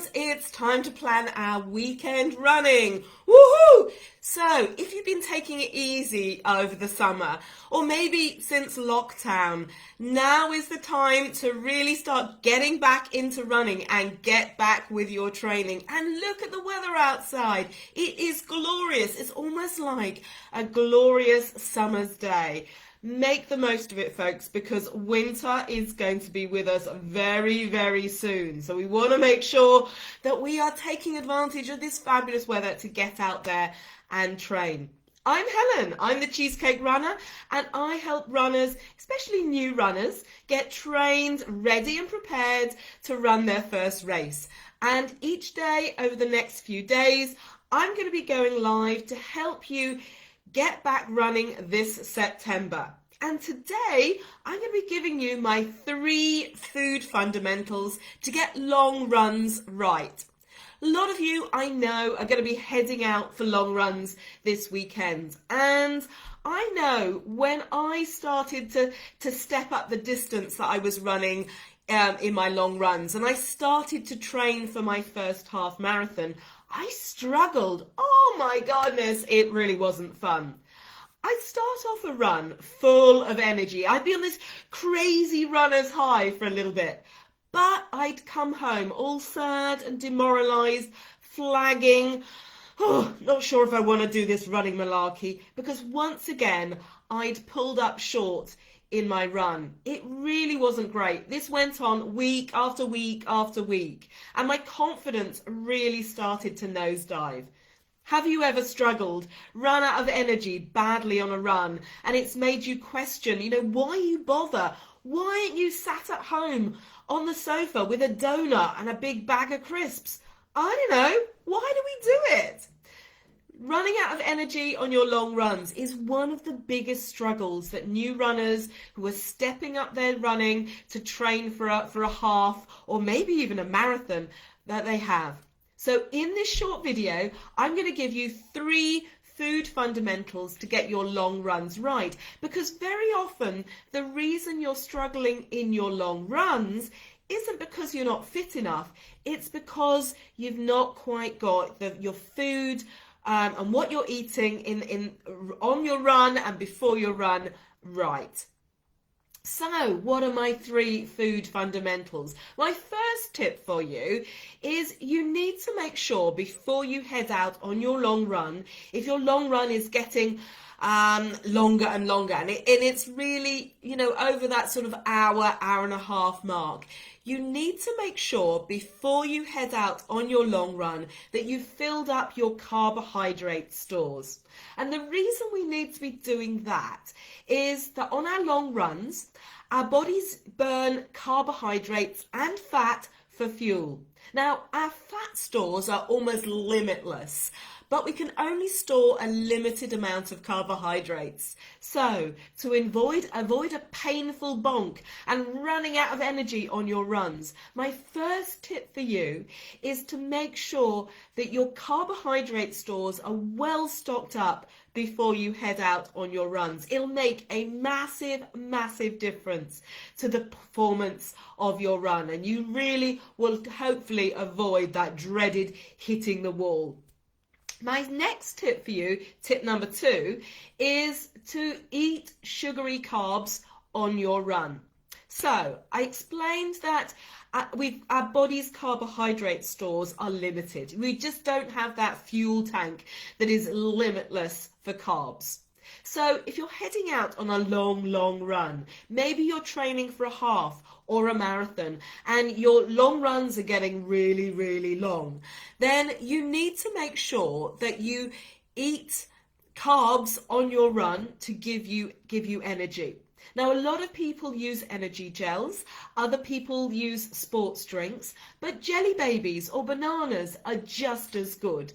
runners, it's time to plan our weekend running. Woohoo! So, if you've been taking it easy over the summer, or maybe since lockdown, now is the time to really start getting back into running and get back with your training. And look at the weather outside. It is glorious. It's almost like a glorious summer's day. Make the most of it, folks, because winter is going to be with us very, very soon. So we want to make sure that we are taking advantage of this fabulous weather to get out there and train. I'm Helen, I'm the Cheesecake Runner, and I help runners, especially new runners, get trained, ready and prepared to run their first race. And each day over the next few days, I'm going to be going live to help you get back running this September. And today I'm going to be giving you my 3 food fundamentals to get long runs right. A lot of you I know are going to be heading out for long runs this weekend, and I know when I started to step up the distance that I was running in my long runs, and I started to train for my first half marathon, I struggled. Oh my goodness, it really wasn't fun. I'd start off a run full of energy. I'd be on this crazy runner's high for a little bit, but I'd come home all sad and demoralised, flagging. Oh, not sure if I want to do this running malarkey, because once again, I'd pulled up short in my run. It really wasn't great. This went on week after week after week, and my confidence really started to nosedive. Have you ever struggled, run out of energy badly on a run, and it's made you question, why you bother? Why aren't you sat at home on the sofa with a donut and a big bag of crisps? I don't know. Why do we do it? Running out of energy on your long runs is one of the biggest struggles that new runners who are stepping up their running to train for a half or maybe even a marathon that they have. So in this short video, I'm going to give you 3 food fundamentals to get your long runs right, because very often the reason you're struggling in your long runs isn't because you're not fit enough. It's because you've not quite got your food and what you're eating on your run and before your run right. So, what are my 3 food fundamentals? My first tip for you is you need to make sure before you head out on your long run, if your long run is getting longer and longer, and it's really, over that sort of hour and a half mark, you need to make sure before you head out on your long run that you've filled up your carbohydrate stores. And the reason we need to be doing that is that on our long runs, our bodies burn carbohydrates and fat for fuel. Now, our fat stores are almost limitless, but we can only store a limited amount of carbohydrates. So, to avoid a painful bonk and running out of energy on your runs, my first tip for you is to make sure that your carbohydrate stores are well stocked up before you head out on your runs. It'll make a massive, massive difference to the performance of your run, and you really will hopefully avoid that dreaded hitting the wall. My next tip for you, tip number 2, is to eat sugary carbs on your run. So I explained that our body's carbohydrate stores are limited. We just don't have that fuel tank that is limitless for carbs. So if you're heading out on a long run, maybe you're training for a half or a marathon and your long runs are getting really, really long, then you need to make sure that you eat carbs on your run to give you energy. Now, a lot of people use energy gels, other people use sports drinks, but jelly babies or bananas are just as good.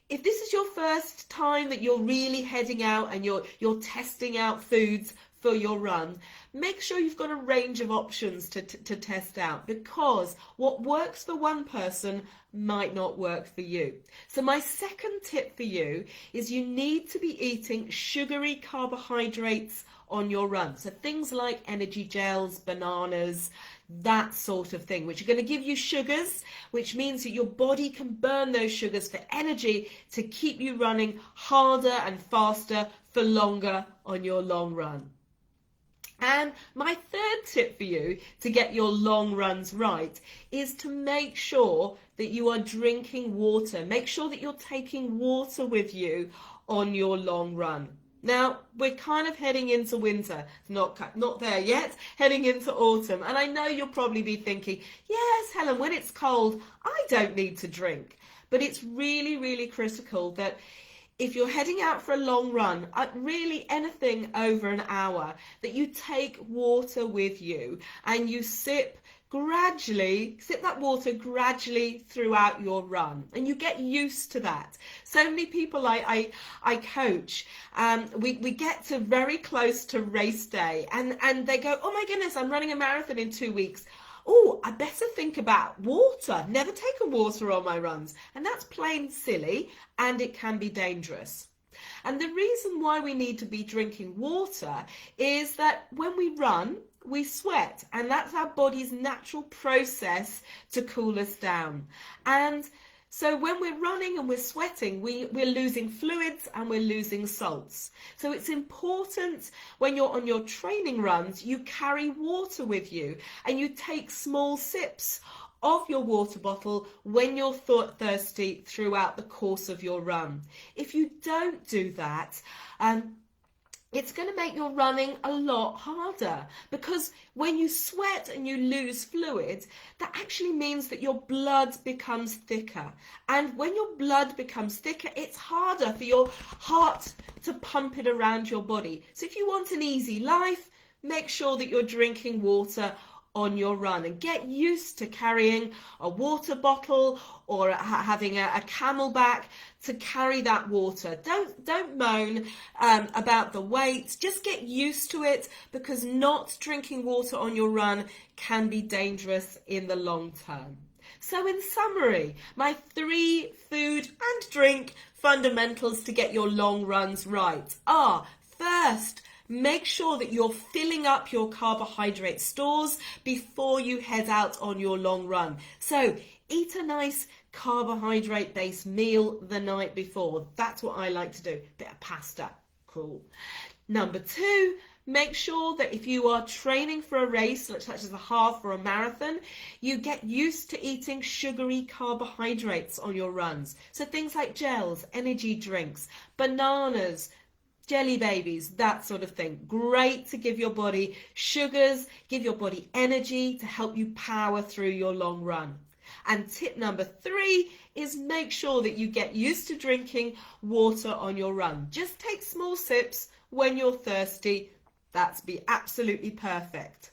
If this is your first time that you're really heading out and you're testing out foods for your run, make sure you've got a range of options to test out, because what works for one person might not work for you. So my second tip for you is you need to be eating sugary carbohydrates on your run. So things like energy gels, bananas, that sort of thing, which are going to give you sugars, which means that your body can burn those sugars for energy to keep you running harder and faster for longer on your long run. And my third tip for you to get your long runs right is to make sure that you are drinking water. Make sure that you're taking water with you on your long run. Now, we're kind of heading into winter, not there yet, heading into autumn. And I know you'll probably be thinking, yes, Helen, when it's cold, I don't need to drink. But it's really, really critical that if you're heading out for a long run, really anything over an hour, that you take water with you and you sip that water gradually throughout your run, and you get used to that. So many people I coach, we get to very close to race day and they go, oh my goodness, I'm running a marathon in 2 weeks. Oh, I better think about water. Never taken water on my runs. And that's plain silly, and it can be dangerous. And the reason why we need to be drinking water is that when we run, we sweat, and that's our body's natural process to cool us down. And so when we're running and we're sweating, we're losing fluids and we're losing salts. So it's important when you're on your training runs, you carry water with you and you take small sips of your water bottle when you're thirsty throughout the course of your run. If you don't do that, it's going to make your running a lot harder, because when you sweat and you lose fluid, that actually means that your blood becomes thicker. And when your blood becomes thicker, it's harder for your heart to pump it around your body. So if you want an easy life, make sure that you're drinking water on your run, and get used to carrying a water bottle or having a camelback to carry that water. Don't moan about the weight. Just get used to it, because not drinking water on your run can be dangerous in the long term. So in summary, my 3 food and drink fundamentals to get your long runs right are: first, make sure that you're filling up your carbohydrate stores before you head out on your long run. So eat a nice carbohydrate-based meal the night before. That's what I like to do. Bit of pasta. Cool. Number 2, make sure that if you are training for a race, such as a half or a marathon, you get used to eating sugary carbohydrates on your runs. So things like gels, energy drinks, bananas, jelly babies, that sort of thing. Great to give your body sugars, give your body energy to help you power through your long run. And tip number 3 is make sure that you get used to drinking water on your run. Just take small sips when you're thirsty. That's be absolutely perfect.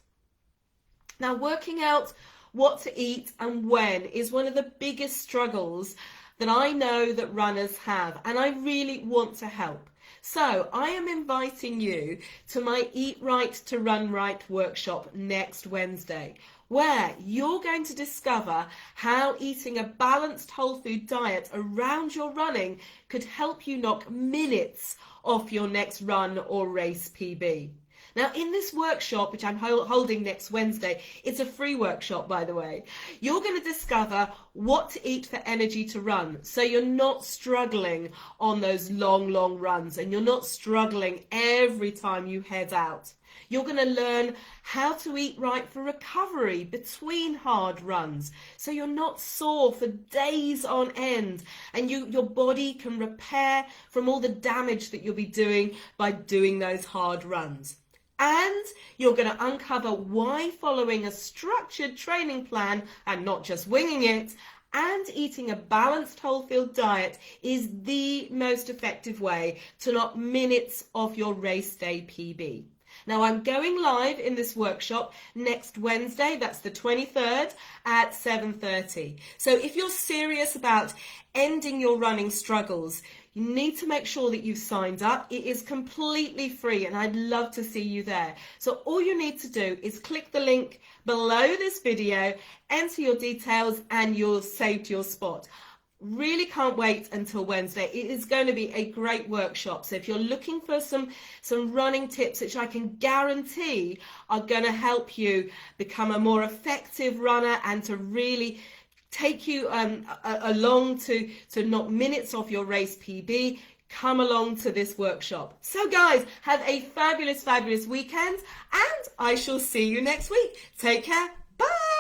Now, working out what to eat and when is one of the biggest struggles that I know that runners have, and I really want to help. So I am inviting you to my Eat Right to Run Right workshop next Wednesday, where you're going to discover how eating a balanced whole food diet around your running could help you knock minutes off your next run or race PB. Now, in this workshop, which I'm holding next Wednesday, it's a free workshop, by the way, you're going to discover what to eat for energy to run, so you're not struggling on those long runs, and you're not struggling every time you head out. You're going to learn how to eat right for recovery between hard runs, so you're not sore for days on end, and your body can repair from all the damage that you'll be doing by doing those hard runs. And you're going to uncover why following a structured training plan and not just winging it, and eating a balanced whole food diet is the most effective way to knock minutes off your race day PB. Now, I'm going live in this workshop next Wednesday, that's the 23rd at 7:30. So if you're serious about ending your running struggles, you need to make sure that you've signed up. It is completely free, and I'd love to see you there. So all you need to do is click the link below this video, enter your details, and you're saved your spot. Really can't wait until Wednesday. It is going to be a great workshop. So if you're looking for some running tips, which I can guarantee are going to help you become a more effective runner and to really take you along to knock minutes off your race PB, come along to this workshop. So guys, have a fabulous, fabulous weekend, and I shall see you next week. Take care. Bye.